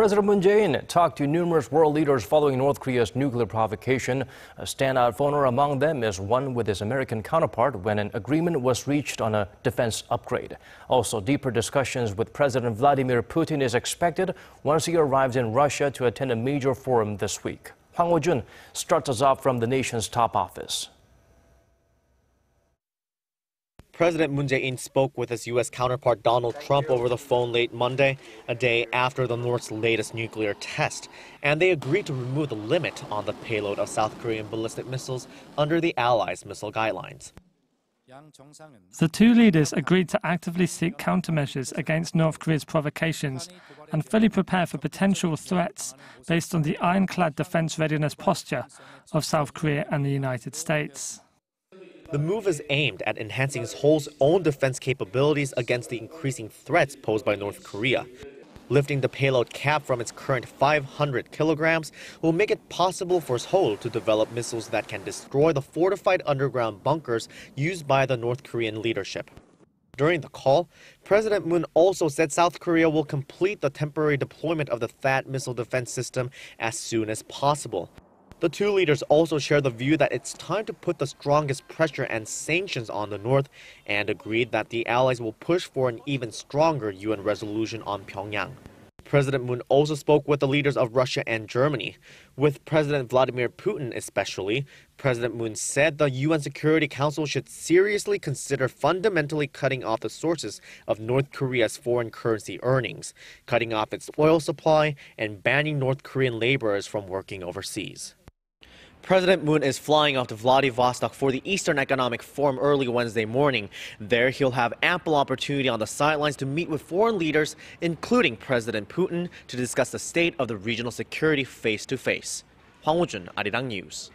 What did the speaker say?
President Moon Jae-in talked to numerous world leaders following North Korea's nuclear provocation. A standout phoner among them is one with his American counterpart when an agreement was reached on a defense upgrade. Also, deeper discussions with President Vladimir Putin is expected once he arrives in Russia to attend a major forum this week. Hwang Hojun starts us off from the nation's top office. President Moon Jae-in spoke with his U.S. counterpart Donald Trump over the phone late Monday, a day after the North's latest nuclear test, and they agreed to remove the limit on the payload of South Korean ballistic missiles under the Allies' missile guidelines. The two leaders agreed to actively seek countermeasures against North Korea's provocations and fully prepare for potential threats based on the ironclad defense readiness posture of South Korea and the United States. The move is aimed at enhancing Seoul's own defense capabilities against the increasing threats posed by North Korea. Lifting the payload cap from its current 500 kilograms will make it possible for Seoul to develop missiles that can destroy the fortified underground bunkers used by the North Korean leadership. During the call, President Moon also said South Korea will complete the temporary deployment of the THAAD missile defense system as soon as possible. The two leaders also share the view that it's time to put the strongest pressure and sanctions on the North and agreed that the Allies will push for an even stronger UN resolution on Pyongyang. President Moon also spoke with the leaders of Russia and Germany. With President Vladimir Putin especially, President Moon said the UN Security Council should seriously consider fundamentally cutting off the sources of North Korea's foreign currency earnings, cutting off its oil supply, and banning North Korean laborers from working overseas. President Moon is flying off to Vladivostok for the Eastern Economic Forum early Wednesday morning. There, he'll have ample opportunity on the sidelines to meet with foreign leaders, including President Putin, to discuss the state of the regional security face-to-face. Hwang Hojun, Arirang News.